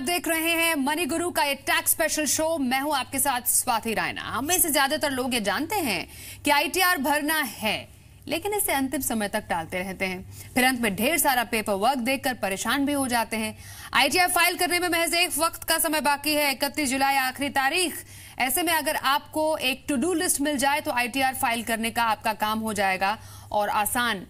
देख रहे हैं मनी गुरु का ये टैक्स स्पेशल शो। मैं हूं आपके साथ स्वाति रायना। हमें से ज्यादातर लोग ये जानते हैं कि आईटीआर भरना है, लेकिन इसे अंतिम समय तक टालते रहते हैं। फिर अंत में ढेर सारा पेपर वर्क देखकर परेशान भी हो जाते हैं। आईटीआर फाइल करने में महज एक वक्त का समय बाकी है, 31 जुलाई आखिरी तारीख। ऐसे में अगर आपको एक टू डू लिस्ट मिल जाए तो आईटीआर फाइल करने का आपका काम हो जाएगा और आसान।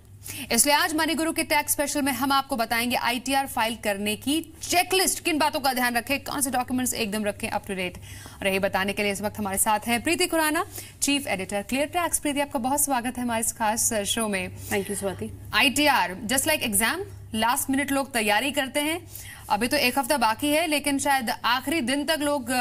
इसलिए आज मनी गुरु के टैक्स स्पेशल में हम आपको बताएंगे आईटीआर फाइल करने की चेकलिस्ट, किन बातों का ध्यान रखें, कौन से डॉक्यूमेंट्स एकदम रखें अप टू डेट। और यही बताने के लिए इस वक्त हमारे साथ हैं Preeti Khurana, chief editor ClearTax. Preeti, आपका बहुत स्वागत है हमारे इस खास शो में। Thank you Swati. ITR just like exam, last minute लोग तैयारी करते हैं। अभी तो एक हफ्ता बाकी है, लेकिन शायद आखिरी दिन तक लोग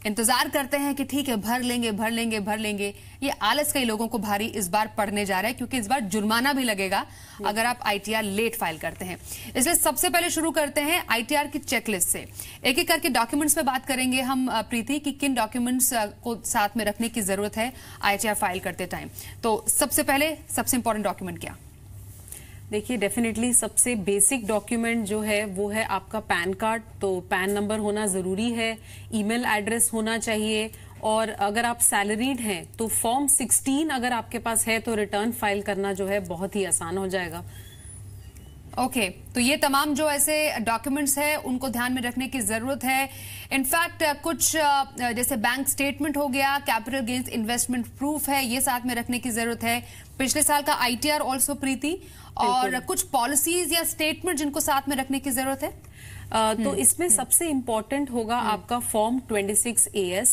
इंतजार करते हैं कि ठीक है भर लेंगे। ये आलस कई लोगों को भारी इस बार पड़ने जा रहा है, क्योंकि इस बार जुर्माना भी लगेगा अगर आप आईटीआर लेट फाइल करते हैं। इसलिए सबसे पहले शुरू करते हैं आईटीआर की चेकलिस्ट से। एक एक करके डॉक्यूमेंट्स पे बात करेंगे हम प्रीति कि किन डॉक्यूमेंट्स को साथ में रखने की जरूरत है आईटीआर फाइल करते टाइम। तो सबसे पहले सबसे इंपॉर्टेंट डॉक्यूमेंट क्या? देखिए, डेफिनेटली सबसे बेसिक डॉक्यूमेंट जो है वो है आपका पैन कार्ड। तो पैन नंबर होना ज़रूरी है, ईमेल एड्रेस होना चाहिए, और अगर आप सैलरीड हैं तो फॉर्म 16 अगर आपके पास है तो रिटर्न फाइल करना जो है बहुत ही आसान हो जाएगा। ओके, तो ये तमाम जो ऐसे डॉक्यूमेंट्स हैं उनको ध्यान में रखने की जरूरत है। इनफैक्ट कुछ जैसे बैंक स्टेटमेंट हो गया, कैपिटल गेन्स इन्वेस्टमेंट प्रूफ है, ये साथ में रखने की जरूरत है। पिछले साल का आईटीआर ऑल्सो प्रीति, और कुछ पॉलिसीज या स्टेटमेंट जिनको साथ में रखने की जरूरत है। तो इसमें सबसे इम्पोर्टेंट होगा आपका फॉर्म 26 AS,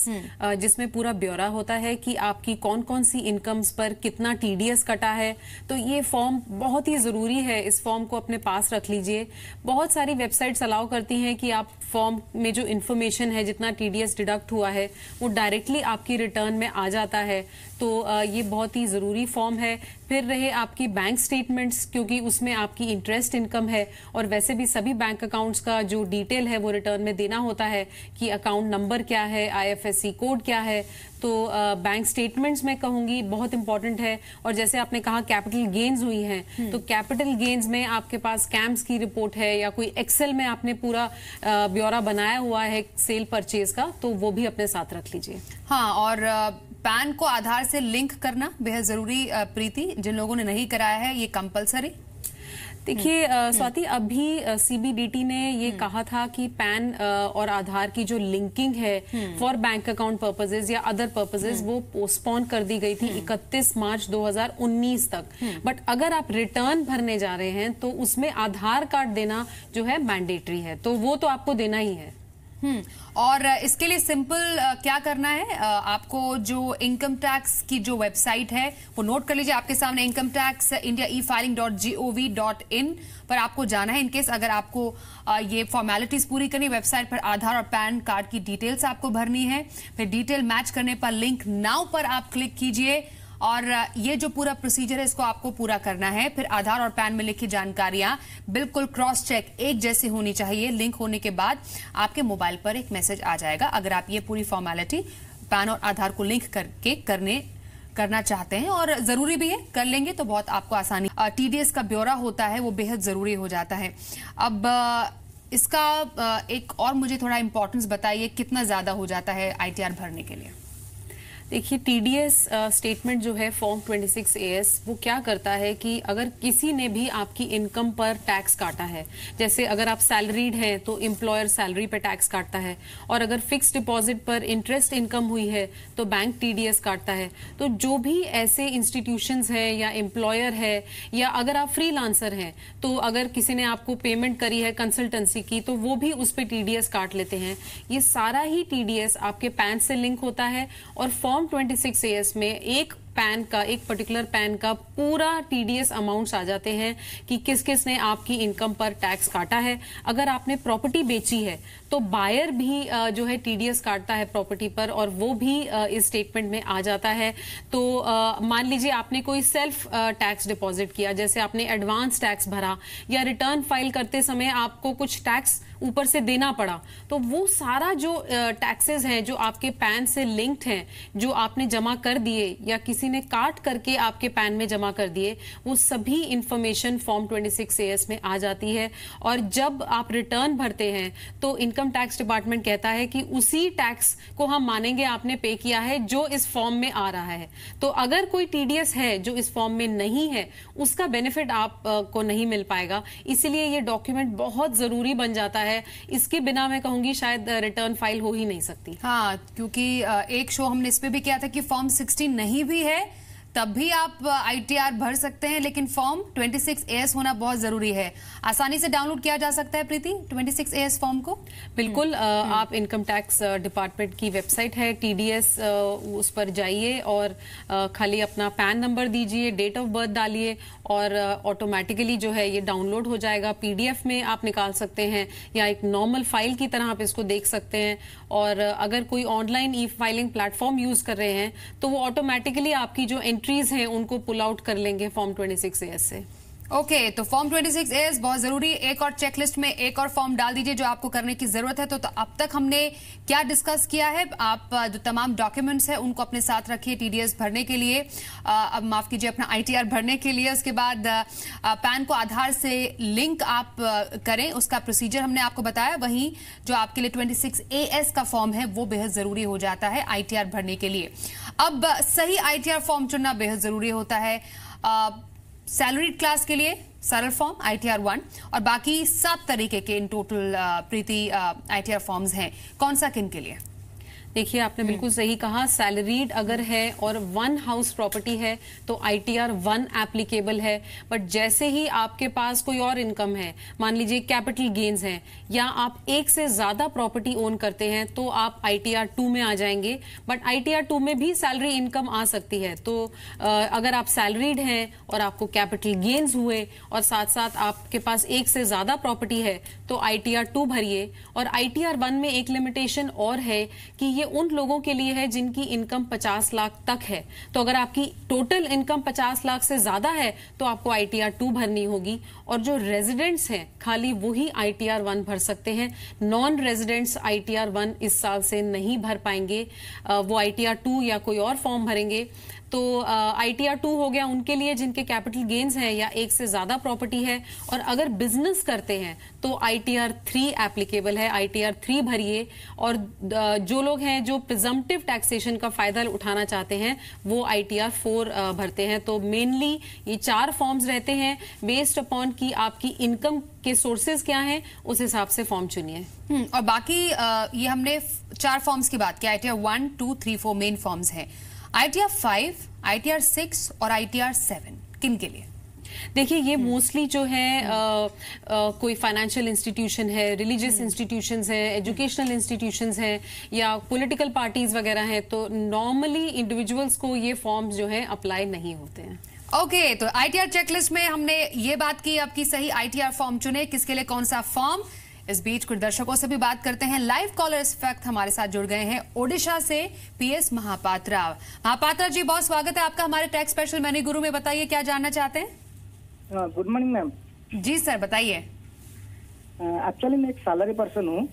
जिसमें पूरा ब्यौरा होता है कि आपकी कौन कौन सी इनकम्स पर कितना टीडीएस कटा है। तो ये फॉर्म बहुत ही जरूरी है, इस फॉर्म को अपने पास रख लीजिए। बहुत सारी वेबसाइट्स अलाउ करती हैं कि आप फॉर्म में जो इन्फॉर्मेशन है, जितना टीडीएस डिडक्ट हुआ है, वो डायरेक्टली आपकी रिटर्न में आ जाता है। तो ये बहुत ही जरूरी फॉर्म है। फिर रहे आपकी बैंक स्टेटमेंट्स, क्योंकि उसमें आपकी इंटरेस्ट इनकम है, और वैसे भी सभी बैंक अकाउंट्स का जो डिटेल है वो रिटर्न में देना होता है कि अकाउंट नंबर क्या है, IFSC कोड क्या है। तो बैंक स्टेटमेंट्स में कहूंगी बहुत इंपॉर्टेंट है। और जैसे आपने कहा कैपिटल गेन्स हुई हैं, तो कैपिटल गेन्स में आपके पास कैम्स की रिपोर्ट है या कोई एक्सेल में आपने पूरा ब्यौरा बनाया हुआ है सेल परचेज का, तो वो भी अपने साथ रख लीजिए। हाँ, और पैन को आधार से लिंक करना बेहद जरूरी प्रीति, जिन लोगों ने नहीं कराया है ये कंपलसरी। देखिए स्वाति, अभी CBDT ने ये कहा था कि पैन और आधार की जो लिंकिंग है फॉर बैंक अकाउंट पर्पसेस या अदर पर्पसेस वो पोस्टपोन कर दी गई थी 31 मार्च 2019 तक। बट अगर आप रिटर्न भरने जा रहे हैं तो उसमें आधार कार्ड देना जो है मैंडेटरी है, तो वो तो आपको देना ही है। और इसके लिए सिंपल क्या करना है, आपको जो इनकम टैक्स की जो वेबसाइट है वो नोट कर लीजिए आपके सामने, इनकम टैक्स इंडिया efiling.gov.in पर आपको जाना है। इनकेस अगर आपको ये फॉर्मेलिटीज पूरी करनी, वेबसाइट पर आधार और पैन कार्ड की डिटेल्स आपको भरनी है। फिर डिटेल मैच करने पर लिंक नाउ पर आप क्लिक कीजिए, और ये जो पूरा प्रोसीजर है इसको आपको पूरा करना है। फिर आधार और पैन में लिखी जानकारियां बिल्कुल क्रॉस चेक एक जैसी होनी चाहिए। लिंक होने के बाद आपके मोबाइल पर एक मैसेज आ जाएगा। अगर आप ये पूरी फॉर्मेलिटी पैन और आधार को लिंक करके करना चाहते हैं, और जरूरी भी है, कर लेंगे तो बहुत आपको आसानी। टीडीएस का ब्यौरा होता है वो बेहद जरूरी हो जाता है। अब इसका एक और मुझे थोड़ा इंपॉर्टेंस बताइए, कितना ज्यादा हो जाता है आईटीआर भरने के लिए? देखिए, टीडीएस स्टेटमेंट जो है फॉर्म 26 AS वो क्या करता है कि अगर किसी ने भी आपकी इनकम पर टैक्स काटा है, जैसे अगर आप सैलरीड हैं तो एम्प्लॉयर सैलरी पे टैक्स काटता है, और अगर फिक्स डिपॉजिट पर इंटरेस्ट इनकम हुई है तो बैंक टीडीएस काटता है। तो जो भी ऐसे इंस्टीट्यूशंस हैं या एम्प्लॉयर है, या अगर आप फ्रीलांसर हैं तो अगर किसी ने आपको पेमेंट करी है कंसल्टेंसी की तो वो भी उस पर टीडीएस काट लेते हैं। ये सारा ही टीडीएस आपके पैन से लिंक होता है, और फॉर्म 26 AS में एक पर्टिकुलर पैन का पूरा टीडीएस अमाउंट्स आ जाते हैं कि किस किस ने आपकी इनकम पर टैक्स काटा है। अगर आपने प्रॉपर्टी बेची है तो बायर भी जो है टीडीएस काटता है प्रॉपर्टी पर, और वो भी इस स्टेटमेंट में आ जाता है। तो मान लीजिए आपने कोई सेल्फ टैक्स डिपॉजिट किया, जैसे आपने एडवांस टैक्स भरा, या रिटर्न फाइल करते समय आपको कुछ टैक्स ऊपर से देना पड़ा, तो वो सारा जो टैक्सेस हैं जो आपके पैन से लिंक्ड हैं, जो आपने जमा कर दिए या किसी ने काट करके आपके पैन में जमा कर दिए, वो सभी इंफॉर्मेशन फॉर्म 26AS में आ जाती है। और जब आप रिटर्न भरते हैं तो इनकम टैक्स डिपार्टमेंट कहता है कि उसी टैक्स को हम मानेंगे आपने पे किया है जो इस फॉर्म में आ रहा है। तो अगर कोई टीडीएस है जो इस फॉर्म में नहीं है, उसका बेनिफिट आप को नहीं मिल पाएगा। इसलिए ये डॉक्यूमेंट बहुत जरूरी बन जाता है। इसके बिना मैं कहूंगी शायद रिटर्न फाइल हो ही नहीं सकती। हाँ, क्योंकि एक शो हमने इस पे भी किया था कि फॉर्म 16 नहीं भी है तब भी आप ITR भर सकते हैं, लेकिन फॉर्म 26AS होना बहुत जरूरी है। आसानी से डाउनलोड किया जा सकता है प्रीति 26AS फॉर्म को? बिल्कुल। आप इनकम टैक्स डिपार्टमेंट की वेबसाइट है TDS, उस पर जाइए और खाली अपना पैन नंबर दीजिए, डेट ऑफ बर्थ डालिए और ऑटोमेटिकली जो है ये डाउनलोड हो जाएगा। PDF में आप निकाल सकते हैं या एक नॉर्मल फाइल की तरह आप इसको देख सकते हैं। और अगर कोई ऑनलाइन E-फाइलिंग प्लेटफॉर्म यूज कर रहे हैं तो वो ऑटोमेटिकली आपकी जो एंट्रीज हैं उनको पुल आउट कर लेंगे फॉर्म 26AS से। ओके, तो फॉर्म 26AS बहुत जरूरी। एक और चेकलिस्ट में एक और फॉर्म डाल दीजिए जो आपको करने की जरूरत है। तो अब तक हमने क्या डिस्कस किया है? आप जो तमाम डॉक्यूमेंट्स हैं उनको अपने साथ रखिए TDS भरने के लिए, अब माफ कीजिए अपना ITR भरने के लिए। उसके बाद पैन को आधार से लिंक आप करें, उसका प्रोसीजर हमने आपको बताया। वहीं जो आपके लिए 26AS का फॉर्म है वो बेहद जरूरी हो जाता है ITR भरने के लिए। अब सही ITR फॉर्म चुनना बेहद जरूरी होता है। सैलरीड क्लास के लिए सरल फॉर्म ITR 1 और बाकी 7 तरीके के in total Preeti ITR forms हैं। कौन सा किन के लिए? देखिए, आपने बिल्कुल सही कहा। सैलरीड अगर है और 1 हाउस प्रॉपर्टी है तो ITR 1 एप्लीकेबल है। बट जैसे ही आपके पास कोई और इनकम है, मान लीजिए कैपिटल गेन्स हैं या आप एक से ज्यादा प्रॉपर्टी ओन करते हैं, तो आप ITR 2 में आ जाएंगे। बट ITR 2 में भी सैलरी इनकम आ सकती है। तो अगर आप सैलरीड हैं और आपको कैपिटल गेन्स हुए और साथ साथ आपके पास एक से ज्यादा प्रॉपर्टी है तो ITR 2 भरिए। और ITR 1 में एक लिमिटेशन और है कि ये उन लोगों के लिए है जिनकी इनकम 50 लाख तक है। तो अगर आपकी टोटल इनकम 50 लाख से ज्यादा है तो आपको ITR 2 भरनी होगी। और जो रेजिडेंट्स हैं खाली वही ITR 1 भर सकते हैं। नॉन रेजिडेंट्स ITR 1 इस साल से नहीं भर पाएंगे, वो ITR 2 या कोई और फॉर्म भरेंगे। तो ITR 2 हो गया उनके लिए जिनके कैपिटल गेन्स हैं या एक से ज्यादा प्रॉपर्टी है। और अगर बिजनेस करते हैं तो ITR 3 एप्लीकेबल है। ITR 3 भरिए। और जो लोग हैं जो प्रिजम्पटिव टैक्सेशन का फायदा उठाना चाहते हैं वो ITR 4 भरते हैं। तो मेनली ये 4 फॉर्म्स रहते हैं। बेस्ड अपॉन की आपकी इनकम के सोर्सेज क्या हैं उस हिसाब से फॉर्म चुनिए। और बाकी ये हमने 4 फॉर्म्स की बात की। ITR 1, 2, 3, 4 मेन फॉर्म्स हैं। ITR 5, ITR 6 और ITR 7 किन के लिए? देखिए, ये मोस्टली जो है कोई फाइनेंशियल इंस्टीट्यूशन है, रिलीजियस इंस्टीट्यूशंस हैं, एजुकेशनल इंस्टीट्यूशंस हैं या पॉलिटिकल पार्टीज वगैरह हैं। तो नॉर्मली इंडिविजुअल्स को ये फॉर्म्स जो है अप्लाई नहीं होते हैं। ओके, तो ITR चेकलिस्ट में हमने ये बात की, आपकी सही ITR फॉर्म चुने, किसके लिए कौन सा फॉर्म। इस बीच कुछ दर्शकों से भी बात करते हैं। लाइव कॉलर इस वक्त हमारे साथ जुड़ गए हैं ओडिशा से PS महापात्रा। महापात्रा जी, बहुत स्वागत है आपका हमारे टैक्स स्पेशल मनी गुरु में। बताइए क्या जानना चाहते हैं? Good morning ma'am. जी सर, बताइए। एक्चुअली मैं एक सैलरी पर्सन हूँ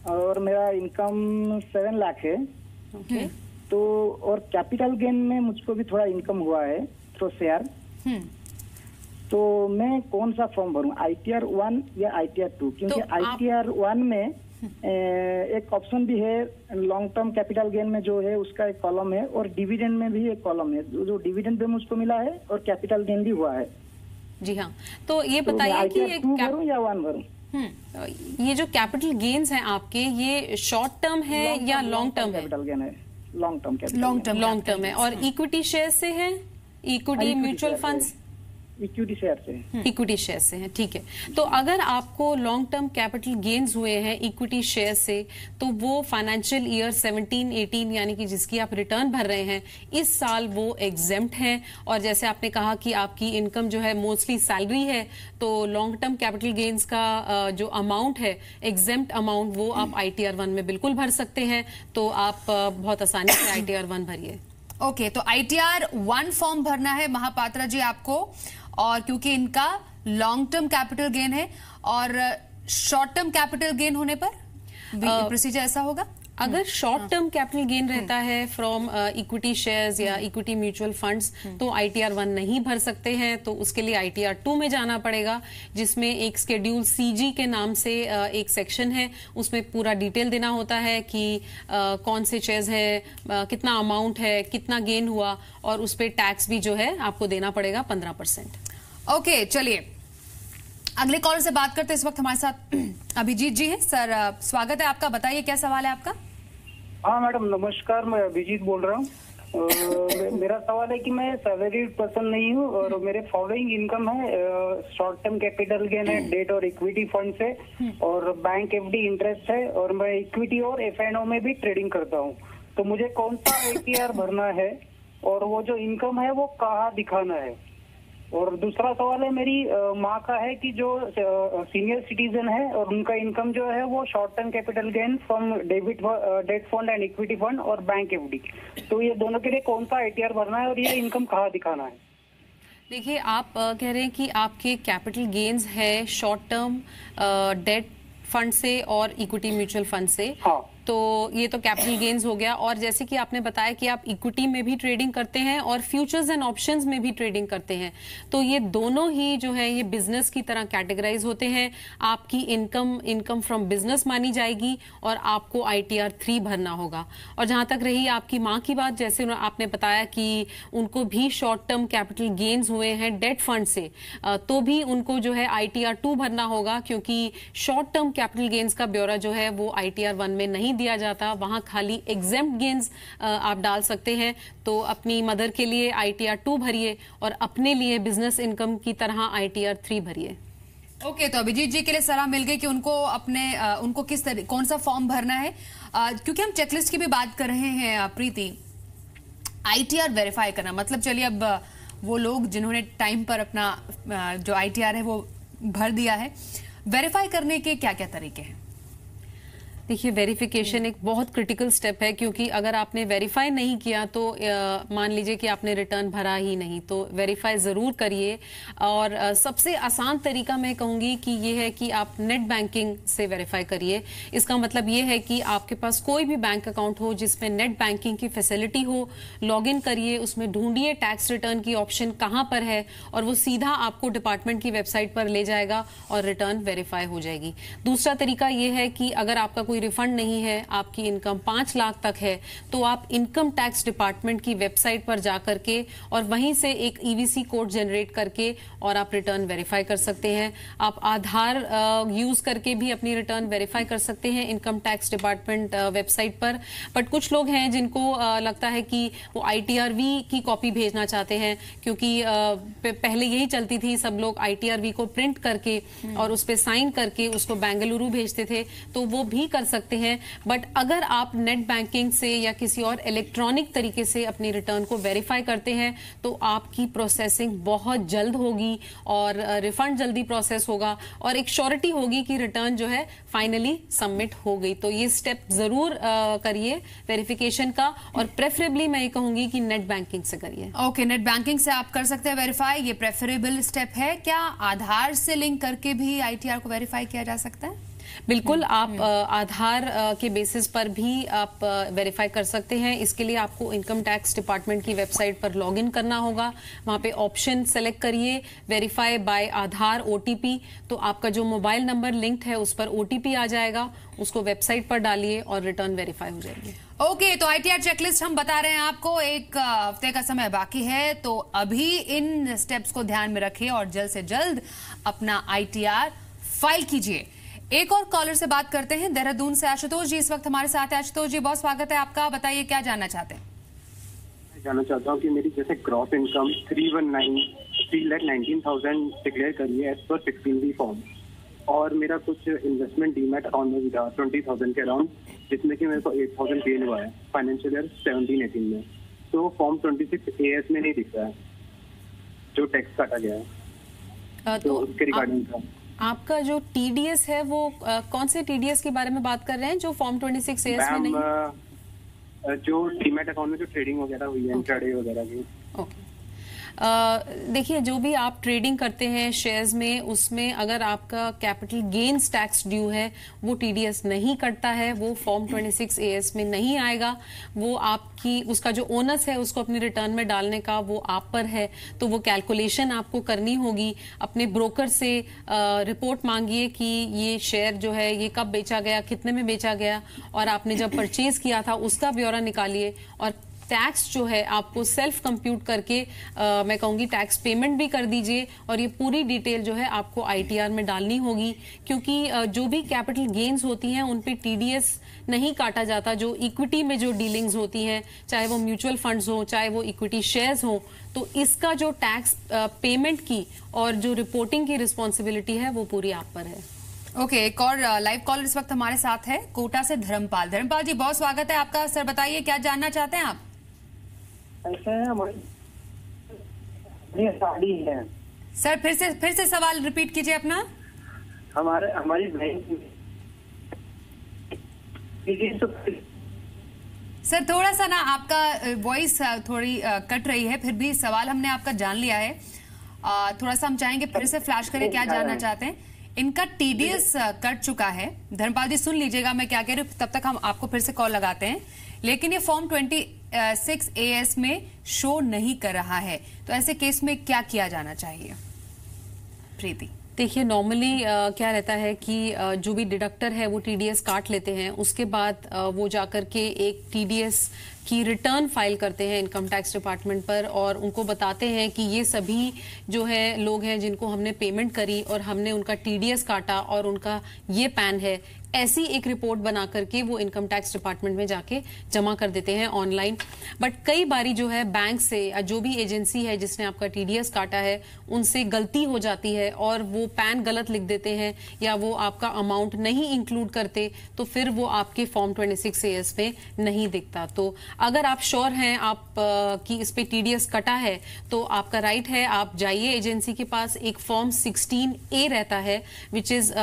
और मेरा इनकम 7 लाख है। तो और कैपिटल गेन में मुझको भी थोड़ा इनकम हुआ है थ्रू शेयर। तो मैं कौन सा फॉर्म भरूं, ITR 1 या ITR 2? क्योंकि तो ITR 1 में एक ऑप्शन भी है, लॉन्ग टर्म कैपिटल गेन में जो है उसका एक कॉलम है और डिविडेंड में भी एक कॉलम है। जो डिविडेंड भी मुझको मिला है और कैपिटल गेन भी हुआ है। जी हाँ, तो ये बताइए कि ITR 2 भरूं या 1 भरूं? ये जो कैपिटल गेन्स हैं आपके, ये शॉर्ट टर्म है या लॉन्ग टर्म है? कैपिटल गेन है लॉन्ग टर्म है। और इक्विटी शेयर से है? Equity mutual funds? Equity share से। इक्विटी शेयर से है, ठीक है। तो अगर आपको लॉन्ग टर्म कैपिटल गेन्स हुए हैं इक्विटी शेयर से, तो वो फाइनेंशियल ईयर 17-18 यानी कि जिसकी आप रिटर्न भर रहे हैं इस साल वो एग्जेम्प्ट है। और जैसे आपने कहा कि आपकी इनकम जो है मोस्टली सैलरी है, तो लॉन्ग टर्म कैपिटल गेन्स का जो अमाउंट है एग्जेम्प्ट अमाउंट, वो आप ITR 1 में बिल्कुल भर सकते हैं। तो आप बहुत आसानी से ITR 1 भरिए। ओके, तो ITR 1 फॉर्म भरना है महापात्रा जी आपको। और क्योंकि इनका लॉन्ग टर्म कैपिटल गेन है और शॉर्ट टर्म कैपिटल गेन होने पर प्रोसीजर ऐसा होगा? अगर शॉर्ट टर्म कैपिटल गेन रहता है फ्रॉम इक्विटी शेयर्स या इक्विटी म्यूचुअल फंड्स तो ITR 1 नहीं भर सकते हैं, तो उसके लिए ITR 2 में जाना पड़ेगा, जिसमें एक शेड्यूल CG के नाम से एक सेक्शन है। उसमें पूरा डिटेल देना होता है कि कौन से शेयर्स है, कितना अमाउंट है, कितना गेन हुआ, और उस पर टैक्स भी जो है आपको देना पड़ेगा 15%। ओके, चलिए अगले कॉलर से बात करते हैं। इस वक्त हमारे साथ अभिजीत जी हैं। सर स्वागत है आपका, बताइए क्या सवाल है आपका? हाँ मैडम नमस्कार, मैं अभिजीत बोल रहा हूँ। मेरा सवाल है कि मैं सैलरीड पर्सन नहीं हूँ और मेरे फॉलोइंग इनकम है, शॉर्ट टर्म कैपिटल गेन है डेट और इक्विटी फंड से, और बैंक FD इंटरेस्ट है, और मैं इक्विटी और F&O में भी ट्रेडिंग करता हूँ। तो मुझे कौन सा ITR भरना है और वो जो इनकम है वो कहाँ दिखाना है? और दूसरा सवाल है मेरी माँ का है कि जो सीनियर सिटीजन है और उनका इनकम जो है वो short term capital gain from debt fund and equity fund और बैंक FD, तो ये दोनों के लिए कौन सा ITR भरना है और ये इनकम कहाँ दिखाना है? देखिए, आप कह रहे हैं कि आपके कैपिटल गेन्स है शॉर्ट टर्म डेट फंड से और इक्विटी म्यूचुअल फंड से। हाँ। तो ये तो कैपिटल गेन्स हो गया, और जैसे कि आपने बताया कि आप इक्विटी में भी ट्रेडिंग करते हैं और फ्यूचर्स एंड ऑप्शंस में भी ट्रेडिंग करते हैं, तो ये दोनों ही जो है ये बिजनेस की तरह कैटेगराइज होते हैं। आपकी इनकम फ्रॉम बिजनेस मानी जाएगी और आपको ITR 3 भरना होगा। और जहां तक रही आपकी माँ की बात, जैसे आपने बताया कि उनको भी शॉर्ट टर्म कैपिटल गेन्स हुए हैं डेट फंड से, तो भी उनको जो है ITR 2 भरना होगा, क्योंकि शॉर्ट टर्म कैपिटल गेन्स का ब्यौरा जो है वो ITR 1 में नहीं दिया जाता। वहां खाली एग्जेम्प्ट गेन्स आप डाल सकते हैं। तो अपनी मदर के लिए ITR 2 भरिए और अपने लिए बिजनेस इनकम की तरह ITR 3 भरिए। ओके, तो अभिजीत जी के लिए सलाह मिल गई कि उनको किस तरह कौन सा फॉर्म भरना है। क्योंकि हम चेकलिस्ट की भी बात कर रहे हैं प्रीति, ITR वेरीफाई करना मतलब, चलिए अब वो लोग जिन्होंने टाइम पर अपना जो ITR है वो भर दिया है, वेरीफाई करने के क्या क्या तरीके हैं? देखिए, वेरिफिकेशन एक बहुत क्रिटिकल स्टेप है, क्योंकि अगर आपने वेरीफाई नहीं किया तो मान लीजिए कि आपने रिटर्न भरा ही नहीं, तो वेरीफाई ज़रूर करिए। और सबसे आसान तरीका मैं कहूँगी कि ये है कि आप नेट बैंकिंग से वेरीफाई करिए। इसका मतलब ये है कि आपके पास कोई भी बैंक अकाउंट हो जिसमें नेट बैंकिंग की फैसिलिटी हो, लॉगिन करिए, उसमें ढूंढिए टैक्स रिटर्न की ऑप्शन कहाँ पर है, और वो सीधा आपको डिपार्टमेंट की वेबसाइट पर ले जाएगा और रिटर्न वेरीफाई हो जाएगी। दूसरा तरीका ये है कि अगर आपका कोई रिफंड नहीं है, आपकी इनकम 5 लाख तक है, तो आप इनकम टैक्स डिपार्टमेंट की वेबसाइट पर जाकर के और वहीं से एक EVC कोड जनरेट करके और आप रिटर्न वेरीफाई कर सकते हैं। आप आधार यूज करके भी अपनी रिटर्न वेरीफाई कर सकते हैं इनकम टैक्स डिपार्टमेंट वेबसाइट पर। बट कुछ लोग हैं जिनको लगता है कि वो ITR V की कॉपी भेजना चाहते हैं, क्योंकि पहले यही चलती थी, सब लोग ITR V को प्रिंट करके और उस पर साइन करके उसको बेंगलुरु भेजते थे, तो वो भी कर सकते हैं। बट अगर आप नेट बैंकिंग से या किसी और इलेक्ट्रॉनिक तरीके से अपनी रिटर्न को वेरीफाई करते हैं तो आपकी प्रोसेसिंग बहुत जल्द होगी और रिफंड जल्दी प्रोसेस होगा और एक श्योरिटी होगी कि रिटर्न जो है फाइनली सबमिट हो गई। तो ये स्टेप जरूर करिए वेरिफिकेशन का, और प्रेफरेबली मैं ये कहूंगी कि नेट बैंकिंग से करिए। ओके, नेट बैंकिंग से आप कर सकते हैं वेरीफाई, ये प्रेफरेबल स्टेप है। क्या आधार से लिंक करके भी ITR को वेरीफाई किया जा सकता है? बिल्कुल, आप आधार के बेसिस पर भी आप वेरीफाई कर सकते हैं। इसके लिए आपको इनकम टैक्स डिपार्टमेंट की वेबसाइट पर लॉगिन करना होगा। वहां पे ऑप्शन सेलेक्ट करिए वेरीफाई बाय आधार OTP, तो आपका जो मोबाइल नंबर लिंक्ड है उस पर OTP आ जाएगा, उसको वेबसाइट पर डालिए और रिटर्न वेरीफाई हो जाएगी। ओके, तो ITR चेकलिस्ट हम बता रहे हैं आपको, एक हफ्ते का समय बाकी है, तो अभी इन स्टेप्स को ध्यान में रखिए और जल्द से जल्द अपना ITR फाइल कीजिए। एक और कॉलर से बात करते हैं, देहरादून से आशुतोष जी इस वक्त हमारे साथ है। आशुतोष जी, बहुत स्वागत है आपका, बताइए क्या जानना चाहते हैं? मैं जानना चाहता हूँ कि मेरी जैसे ग्रॉस इनकम 3,19,000 डिक्लेयर करी है एज पर 16B फॉर्म, और मेरा कुछ इन्वेस्टमेंट डीमैट अकाउंट में भी था 20,000 के अराउंड, जिसमें कि मेरे को 8,000 गेन हुआ है फाइनेंशियल ईयर 17-18 में। तो फॉर्म 26AS में नहीं दिख रहा है जो टैक्स काटा गया है, तो उसके रिगार्डिंग था। आपका जो TDS है वो कौन से TDS के बारे में बात कर रहे हैं जो फॉर्म 26AS में नहीं? जो डीमैट अकाउंट में जो ट्रेडिंग वगैरह हुई है, इंट्राडे वगैरह की। ओके, देखिए, जो भी आप ट्रेडिंग करते हैं शेयर्स में, उसमें अगर आपका कैपिटल गेन्स टैक्स ड्यू है वो टीडीएस नहीं कटता है, वो फॉर्म 26 एएस में नहीं आएगा। वो आपकी उसका जो ओनस है उसको अपनी रिटर्न में डालने का वो आप पर है, तो वो कैलकुलेशन आपको करनी होगी। अपने ब्रोकर से रिपोर्ट मांगिए कि ये शेयर जो है ये कब बेचा गया, कितने में बेचा गया, और आपने जब परचेज किया था उसका ब्यौरा निकालिए। और टैक्स जो है आपको सेल्फ कंप्यूट करके मैं कहूंगी टैक्स पेमेंट भी कर दीजिए, और ये पूरी डिटेल जो है आपको आईटीआर में डालनी होगी, क्योंकि जो भी कैपिटल गेन्स होती हैं उन पे टीडीएस नहीं काटा जाता। जो इक्विटी में जो डीलिंग्स होती हैं, चाहे वो म्यूचुअल फंड्स हो, चाहे वो इक्विटी शेयर्स हो, तो इसका जो टैक्स पेमेंट की और जो रिपोर्टिंग की रिस्पॉन्सिबिलिटी है वो पूरी आप पर है। ओके, एक और लाइव कॉलर इस वक्त हमारे साथ है, कोटा से धर्मपाल। धर्मपाल जी, बहुत स्वागत है आपका। सर बताइए, क्या जानना चाहते हैं आप? ऐसे है हमारी साड़ी है सर, फिर से सवाल रिपीट कीजिए अपना। हमारी बहन सर थोड़ा सा ना आपका वॉइस थोड़ी कट रही है, फिर भी सवाल हमने आपका जान लिया है। थोड़ा सा हम चाहेंगे फिर से फ्लैश करें, क्या जानना चाहते हैं। इनका टीडीएस कट चुका है। धर्मपाल जी सुन लीजिएगा मैं क्या कह रही हूँ, तब तक हम आपको फिर से कॉल लगाते हैं। लेकिन ये फॉर्म 26 एएस में शो नहीं कर रहा है, तो ऐसे केस में क्या किया जाना चाहिए? प्रीति, देखिए, नॉर्मली क्या रहता है कि जो भी डिडक्टर है वो टीडीएस काट लेते हैं, उसके बाद वो जाकर के एक टीडीएस की रिटर्न फाइल करते हैं इनकम टैक्स डिपार्टमेंट पर, और उनको बताते हैं कि ये सभी जो है लोग हैं जिनको हमने पेमेंट करी और हमने उनका टीडीएस काटा और उनका ये पैन है। ऐसी एक रिपोर्ट बना करके वो इनकम टैक्स डिपार्टमेंट में जाके जमा कर देते हैं ऑनलाइन। बट कई बारी जो है बैंक से या जो भी एजेंसी है जिसने आपका टीडीएस काटा है उनसे गलती हो जाती है और वो पैन गलत लिख देते हैं या वो आपका अमाउंट नहीं इंक्लूड करते, तो फिर वो आपके फॉर्म 26 एएस में नहीं दिखता। तो अगर आप श्योर हैं आप कि इस पे टीडीएस कटा है, तो आपका राइट है, आप जाइए एजेंसी के पास। एक फॉर्म 16A रहता है, विच इज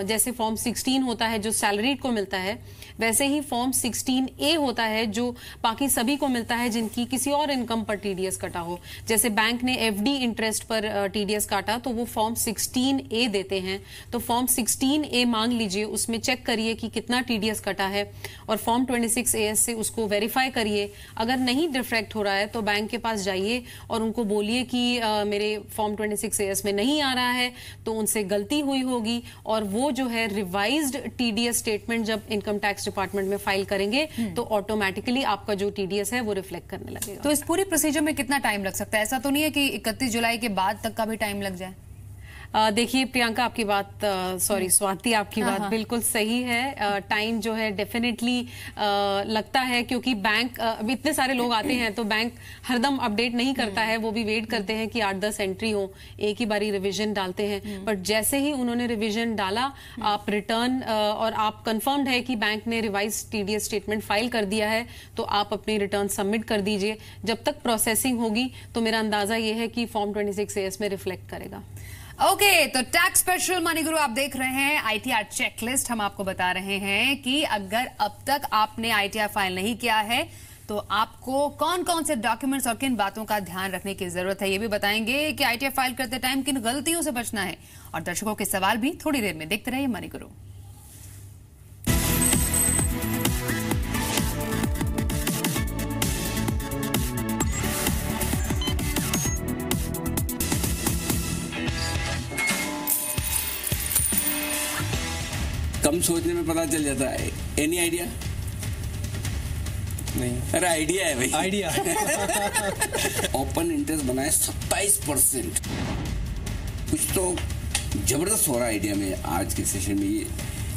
जैसे फॉर्म 16 होता है जो सैलरीड को मिलता है, वैसे ही फॉर्म 16A होता है जो बाकी सभी को मिलता है जिनकी किसी और इनकम पर टीडीएस कटा हो। जैसे बैंक ने एफडी इंटरेस्ट पर टीडीएस काटा तो वो फॉर्म 16A देते हैं। तो फॉर्म 16A मांग लीजिए, उसमें चेक करिए कि कितना टीडीएस कटा है, और फॉर्म 26 एएस से उसको वेरीफाई करिए। अगर नहीं डिफरेक्ट हो रहा है तो बैंक के पास जाइए और उनको बोलिए कि मेरे फॉर्म 26 एएस में नहीं आ रहा है, तो उनसे गलती हुई होगी, और वो जो है रिवाइज्ड टीडीएस स्टेटमेंट जब इनकम टैक्स डिपार्टमेंट में फाइल करेंगे तो ऑटोमेटिकली आपका जो टीडीएस है वो रिफ्लेक्ट करने लगेगा। तो इस पूरी प्रोसीजर में कितना टाइम लग सकता है? ऐसा तो नहीं है कि 31 जुलाई के बाद तक का भी टाइम लग जाए? देखिए प्रियंका, आपकी बात स्वाति आपकी बात बिल्कुल सही है। टाइम जो है डेफिनेटली लगता है, क्योंकि बैंक इतने सारे लोग आते हैं तो बैंक हरदम अपडेट नहीं करता है, वो भी वेट करते हैं कि 8-10 एंट्री हो, एक ही बारी रिवीजन डालते हैं। बट जैसे ही उन्होंने रिवीजन डाला, आप रिटर्न और आप कंफर्म्ड है कि बैंक ने रिवाइज टीडीएस स्टेटमेंट फाइल कर दिया है, तो आप अपनी रिटर्न सबमिट कर दीजिए। जब तक प्रोसेसिंग होगी तो मेरा अंदाजा ये है कि फॉर्म 26 एएस में रिफ्लेक्ट करेगा। ओके, तो टैक्स स्पेशल मनी गुरु आप देख रहे हैं। आईटीआर चेकलिस्ट हम आपको बता रहे हैं कि अगर अब तक आपने आईटीआर फाइल नहीं किया है तो आपको कौन कौन से डॉक्यूमेंट्स और किन बातों का ध्यान रखने की जरूरत है, ये भी बताएंगे कि आईटीआर फाइल करते टाइम किन गलतियों से बचना है, और दर्शकों के सवाल भी थोड़ी देर में। देखते रहिए मनी गुरु। कम सोचने में पता चल जाता है। Any idea? नहीं। अरे आइडिया है भाई, आइडिया। ओपन इंटरेस्ट बनाए 27%। कुछ तो जबरदस्त हो रहा है आइडिया में। आज के सेशन में ये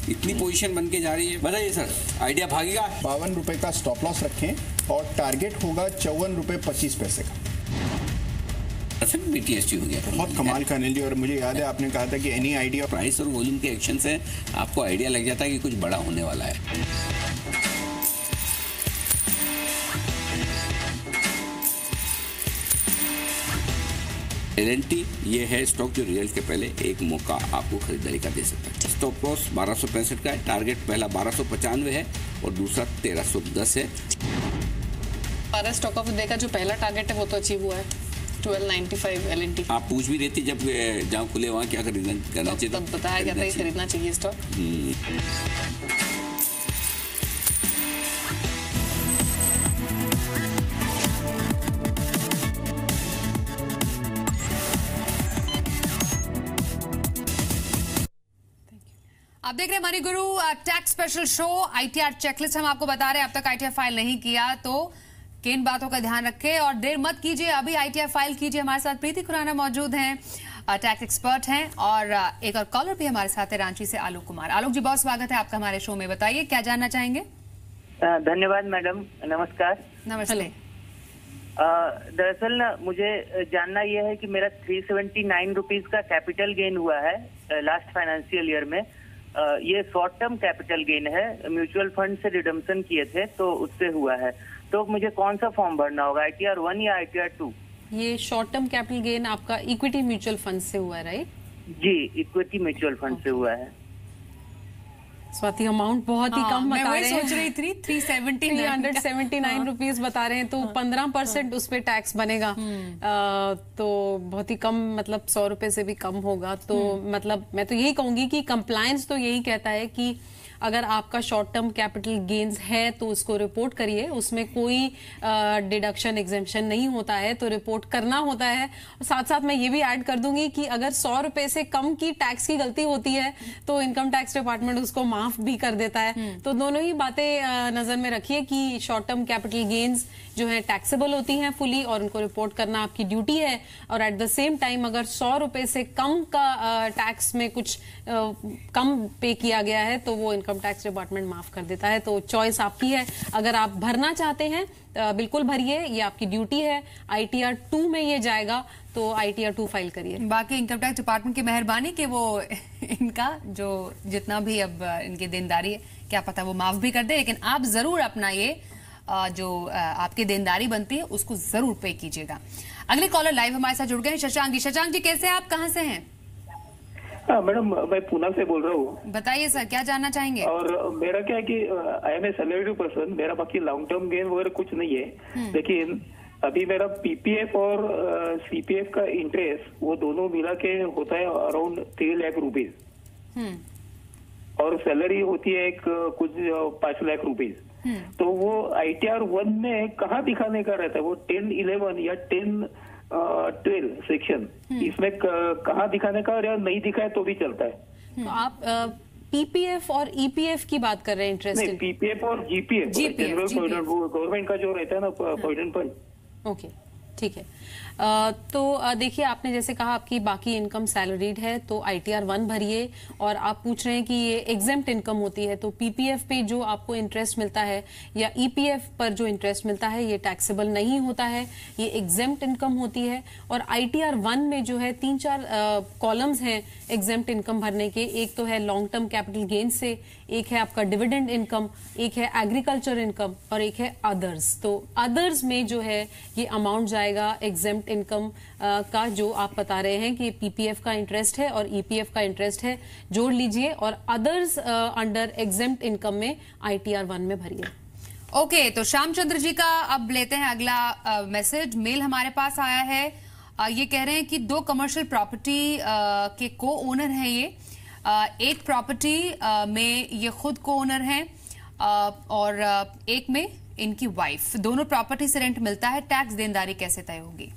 इतनी पोजीशन बन के जा रही है। बताइए सर, आइडिया भागेगा? 52 रुपए का स्टॉप लॉस रखें और टारगेट होगा 54 रुपए 25 पैसे का। बीटीएसटी हो गया। बहुत कमाल का अनिल जी, और मुझे याद है आपने कहा था कि एनी आइडिया। प्राइस और वॉल्यूम के एक्शन से आपको आइडिया लग जाता है कि कुछ बड़ा होने वाला है। एलएनटी ये है स्टॉक जो रिजल्ट के पहले एक मौका आपको खरीदारी का दे सकता है। स्टॉप लॉस 1265 का है, टारगेट पहला 1295 है और दूसरा 1310 है। स्टॉक ऑफ द डे का जो पहला टारगेट है वो तो अचीव हुआ है। 1295 LNT। आप पूछ भी रहती जब जहाँ खुले वहाँ क्या करना चाहिए, तब बताया गया था खरीदना चाहिए स्टॉक। आप देख रहे हैं मनी गुरु tax special show. ITR checklist हम आपको बता रहे हैं, अब तक आईटीआर फाइल नहीं किया तो किन बातों का ध्यान रखें और देर मत कीजिए, अभी आईटीआर फाइल कीजिए। हमारे साथ प्रीति खुराना मौजूद हैं, टैक्स एक्सपर्ट हैं, और एक और कॉलर भी हमारे साथ है रांची से, आलोक कुमार। आलोक जी, बहुत स्वागत है आपका हमारे शो में। बताइए क्या जानना चाहेंगे। धन्यवाद मैडम, नमस्कार। नमस्ते। दरअसल ना मुझे जानना यह है कि मेरा 379 रुपीज का कैपिटल गेन हुआ है लास्ट फाइनेंशियल ईयर में। ये शॉर्ट टर्म कैपिटल गेन है, म्यूचुअल फंड से रिडम्पशन किए थे तो उससे हुआ है। तो मुझे कौन सा फॉर्म भरना होगा, ITR 1 या ITR 2? ये शॉर्ट टर्म कैपिटल गेन आपका इक्विटी म्यूचुअल फंड से हुआ है, राइट? जी, इक्विटी म्यूचुअल फंड से हुआ है। स्वाति, अमाउंट बहुत ही कम बता रहे हैं। सोच रही थी 379 रुपीज बता रहे हैं, तो 15% उस पे टैक्स बनेगा। तो बहुत ही कम, मतलब 100 रुपए से भी कम होगा। तो मतलब मैं तो यही कहूंगी कि कंप्लायंस तो यही कहता है कि अगर आपका शॉर्ट टर्म कैपिटल गेन्स है तो उसको रिपोर्ट करिए, उसमें कोई डिडक्शन एग्जेम्पशन नहीं होता है, तो रिपोर्ट करना होता है। और साथ साथ मैं ये भी ऐड कर दूंगी कि अगर 100 रुपए से कम की टैक्स की गलती होती है तो इनकम टैक्स डिपार्टमेंट उसको माफ भी कर देता है। तो दोनों ही बातें नजर में रखिए कि शॉर्ट टर्म कैपिटल गेन्स जो है टैक्सेबल होती हैं फुली, और उनको रिपोर्ट करना आपकी ड्यूटी है। और एट द सेम टाइम अगर 100 रुपए से कम का टैक्स में कुछ कम पे किया गया है तो वो इनकम टैक्स डिपार्टमेंट माफ कर देता है। तो चॉइस आपकी है, अगर आप भरना चाहते हैं बिल्कुल भरिए, ये आपकी ड्यूटी है। ITR 2 में ये जाएगा तो ITR 2 फाइल करिए। बाकी इनकम टैक्स डिपार्टमेंट की मेहरबानी कि वो इनका जो जितना भी अब इनकी देनदारी है, क्या पता वो माफ भी कर दे, लेकिन आप जरूर अपना ये जो आपकी देनदारी बनती है उसको जरूर पे कीजिएगा। अगले कॉलर लाइव हमारे साथ जुड़ गए हैं, शशांक जी। शशांक जी, कैसे हैं आप, कहाँ से हैं? मैडम, मैं पूना से बोल रहा हूँ। बताइए सर, क्या जानना चाहेंगे? और मेरा क्या है कि I am a salary person, मेरा बाकी लॉन्ग टर्म गेन वगैरह कुछ नहीं है। लेकिन अभी मेरा PPF और CPF का इंटरेस्ट वो दोनों मिला के होता है अराउंड 3 लाख रुपीज, और सैलरी होती है एक कुछ 5 लाख रुपीज। तो वो ITR 1 में कहाँ दिखाने का रहता है? वो 10(11) या 10(12) सेक्शन, इसमें कहाँ दिखाने का, और या नहीं दिखाए तो भी चलता है? तो आप PPF और EPF की बात कर रहे हैं? इंटरेस्ट PPF और GPF, गवर्नमेंट का जो रहता है ना प्रोविडेंट फंड। ओके, ठीक है। तो देखिए, आपने जैसे कहा आपकी बाकी इनकम सैलरीड है तो ITR 1 भरिए, और आप पूछ रहे हैं कि ये एग्जेम्प्ट इनकम होती है तो PPF पे जो आपको इंटरेस्ट मिलता है या EPF पर जो इंटरेस्ट मिलता है ये टैक्सेबल नहीं होता है, ये एग्जेम्प्ट इनकम होती है। और ITR 1 में जो है 3-4 कॉलम्स हैं एग्जेम्प्ट इनकम भरने के। एक तो है लॉन्ग टर्म कैपिटल गेन से, एक है आपका डिविडेंड इनकम, एक है एग्रीकल्चर इनकम, और एक है अदर्स। तो अदर्स में जो है ये अमाउंट जाएगा एग्जेम्प्ट इनकम का, जो आप बता रहे हैं कि PPF का इंटरेस्ट है और EPF का इंटरेस्ट है, जोड़ लीजिए और अदर्स अंडर एग्जेम्प्ट इनकम में ITR 1 में भरिए। ओके, तो श्यामचंद्र जी का अब लेते हैं अगला मैसेज। मेल हमारे पास आया है, ये कह रहे हैं कि 2 कमर्शियल प्रॉपर्टी के को ओनर हैं ये। एक प्रॉपर्टी में ये खुद को ओनर हैं और एक में इनकी वाइफ। दोनों प्रॉपर्टी से रेंट मिलता है, टैक्स देनदारी कैसे तय होगी?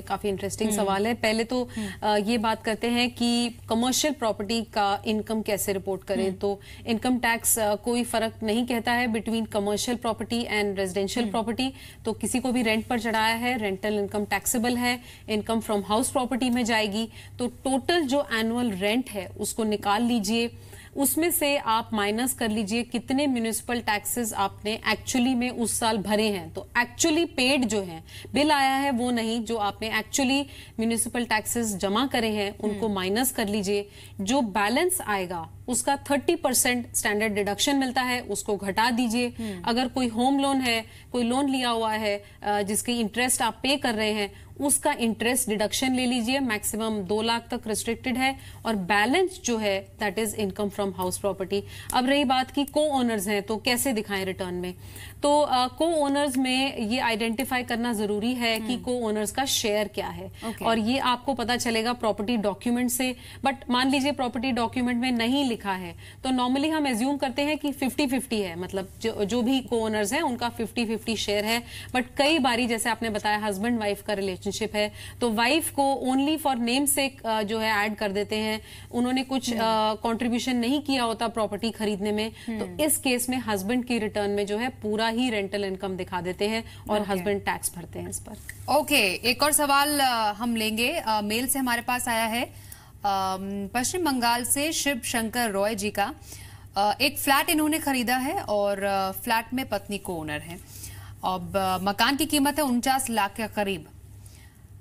काफी इंटरेस्टिंग सवाल है। पहले तो ये बात करते हैं कि कमर्शियल प्रॉपर्टी का इनकम कैसे रिपोर्ट करें। तो इनकम टैक्स कोई फर्क नहीं कहता है between commercial property and residential property. तो किसी को भी रेंट पर चढ़ाया है, रेंटल इनकम टैक्सेबल है, इनकम फ्रॉम हाउस प्रॉपर्टी में जाएगी। तो टोटल जो एनुअल रेंट है उसको निकाल लीजिए, उसमें से आप माइनस कर लीजिए कितने म्यूनिसिपल टैक्सेस आपने एक्चुअली में उस साल भरे हैं। तो एक्चुअली पेड जो है, बिल आया है वो नहीं, जो आपने एक्चुअली म्यूनिसिपल टैक्सेस जमा करे हैं उनको माइनस कर लीजिए। जो बैलेंस आएगा उसका 30% स्टैंडर्ड डिडक्शन मिलता है, उसको घटा दीजिए। अगर कोई होम लोन है, कोई लोन लिया हुआ है जिसकी इंटरेस्ट आप पे कर रहे हैं, उसका इंटरेस्ट डिडक्शन ले लीजिए। मैक्सिमम 2 लाख तक रिस्ट्रिक्टेड है और बैलेंस जो है that is income from house property. अब रही बात की को ओनर्स हैं तो कैसे दिखाएं रिटर्न में, तो को ओनर्स में ये आइडेंटिफाई करना जरूरी है कि को ओनर्स का शेयर क्या है। और ये आपको पता चलेगा प्रॉपर्टी डॉक्यूमेंट से। बट मान लीजिए प्रॉपर्टी डॉक्यूमेंट में नहीं लिखा है तो नॉर्मली हम एज्यूम करते हैं कि 50-50 है, मतलब जो भी को ओनर्स हैं उनका 50-50 शेयर है। बट कई बारी जैसे आपने बताया हस्बैंड वाइफ का रिलेशनशिप है तो वाइफ को ओनली फॉर नेम से जो है ऐड कर देते हैं, उन्होंने कुछ कंट्रीब्यूशन नहीं किया होता प्रॉपर्टी खरीदने में, तो इस केस में हस्बैंड की रिटर्न में जो है पूरा ही रेंटल इनकम दिखा देते हैं और हस्बैंड टैक्स भरते हैं इस पर। ओके, एक और सवाल हम लेंगे। मेल से हमारे पास आया है पश्चिम बंगाल से शिव शंकर रॉय जी का। एक फ्लैट इन्होंने खरीदा है और फ्लैट में पत्नी को ओनर है। अब मकान की कीमत है 49 लाख के करीब।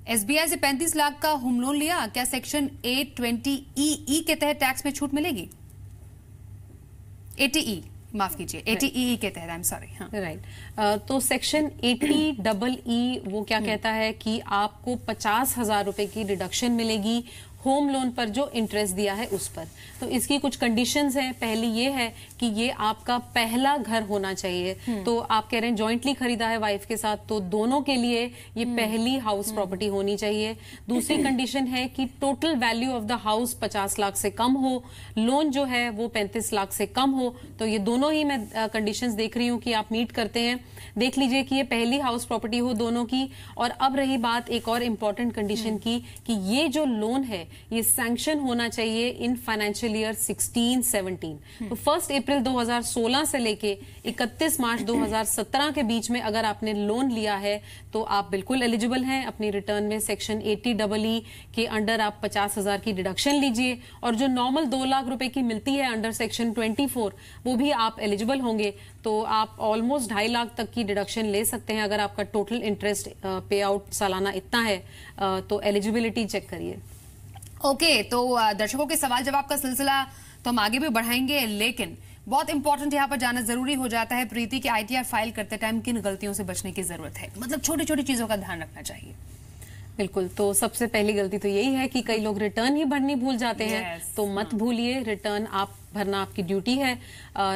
एसबीआई से 35 लाख का होम लोन लिया, क्या सेक्शन 820EE के तहत टैक्स में छूट मिलेगी? 80E, माफ कीजिए, 80EE के तहत, आई एम सॉरी। राइट, तो सेक्शन 80EE वो क्या कहता है कि आपको 50,000 रुपए की रिडक्शन मिलेगी होम लोन पर जो इंटरेस्ट दिया है उस पर। तो इसकी कुछ कंडीशंस हैं। पहली ये है कि ये आपका पहला घर होना चाहिए। तो आप कह रहे हैं जॉइंटली खरीदा है वाइफ के साथ, तो दोनों के लिए ये पहली हाउस प्रॉपर्टी होनी चाहिए। दूसरी कंडीशन है कि total value of the house 50 lakh से कम हो, लोन जो है वो 35 लाख से कम हो। तो ये दोनों ही मैं कंडीशंस देख रही हूँ कि आप मीट करते हैं। देख लीजिए कि ये पहली हाउस प्रॉपर्टी हो दोनों की। और अब रही बात एक और इम्पॉर्टेंट कंडीशन की कि ये जो लोन है ये सैंक्शन होना चाहिए इन फाइनेंशियल ईयर 16-17। तो 1 अप्रैल 2016 से लेके 31 मार्च 2017 के बीच में अगर आपने लोन लिया है तो आप बिल्कुल एलिजिबल हैं। अपनी रिटर्न में सेक्शन 80EE के अंडर आप 50,000 की डिडक्शन लीजिए और जो नॉर्मल 2 लाख रुपए की मिलती है अंडर सेक्शन 24 वो भी आप एलिजिबल होंगे। तो आप ऑलमोस्ट 2.5 लाख तक की डिडक्शन ले सकते हैं अगर आपका टोटल इंटरेस्ट पे आउट सालाना इतना है। तो एलिजिबिलिटी चेक करिए। ओके, तो दर्शकों के सवाल जवाब का सिलसिला तो हम आगे भी बढ़ाएंगे, लेकिन बहुत इंपॉर्टेंट यहाँ पर जाना जरूरी हो जाता है प्रीति कि आईटीआर फाइल करते टाइम किन गलतियों से बचने की जरूरत है, मतलब छोटी छोटी चीजों का ध्यान रखना चाहिए। बिल्कुल, तो सबसे पहली गलती तो यही है कि कई लोग रिटर्न ही भरनी भूल जाते हैं। तो मत भूलिए, रिटर्न आप भरना आपकी ड्यूटी है।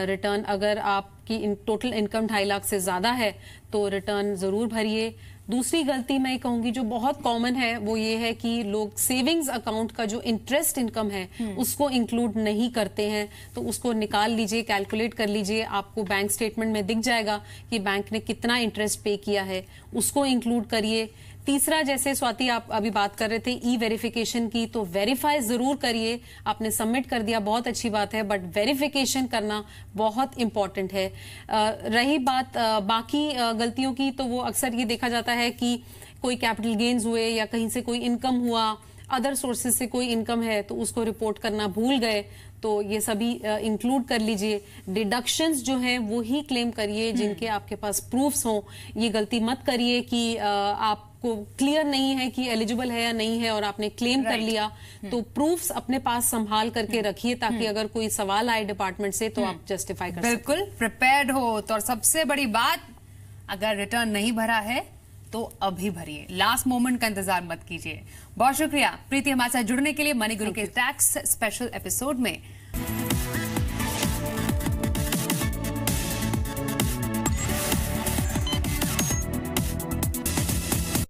रिटर्न अगर आपकी टोटल इनकम 2.5 लाख से ज्यादा है तो रिटर्न जरूर भरिए। दूसरी गलती मैं कहूंगी जो बहुत कॉमन है वो ये है कि लोग सेविंग्स अकाउंट का जो इंटरेस्ट इनकम है उसको इंक्लूड नहीं करते हैं। तो उसको निकाल लीजिए, कैलकुलेट कर लीजिए, आपको बैंक स्टेटमेंट में दिख जाएगा कि बैंक ने कितना इंटरेस्ट पे किया है, उसको इंक्लूड करिए। तीसरा, जैसे स्वाति आप अभी बात कर रहे थे ई वेरिफिकेशन की, तो वेरीफाई जरूर करिए। आपने सबमिट कर दिया, बहुत अच्छी बात है, बट वेरिफिकेशन करना बहुत इंपॉर्टेंट है। रही बात बाकी गलतियों की, तो वो अक्सर ये देखा जाता है कि कोई कैपिटल गेन्स हुए या कहीं से कोई इनकम हुआ, अदर सोर्सेज से कोई इनकम है तो उसको रिपोर्ट करना भूल गए, तो ये सभी इंक्लूड कर लीजिए। डिडक्शंस जो हैं वो ही क्लेम करिए जिनके आपके पास प्रूफ्स हों। ये गलती मत करिए कि आपको क्लियर नहीं है कि एलिजिबल है या नहीं है और आपने क्लेम कर लिया। तो प्रूफ्स अपने पास संभाल करके रखिए ताकि अगर कोई सवाल आए डिपार्टमेंट से तो आप जस्टिफाई कर सकें। बिल्कुल प्रिपेयर्ड हो। तो और सबसे बड़ी बात, अगर रिटर्न नहीं भरा है तो अभी भरिए, लास्ट मोमेंट का इंतजार मत कीजिए। बहुत शुक्रिया प्रीति हमारे साथ जुड़ने के लिए मनी गुरु के टैक्स स्पेशल एपिसोड में।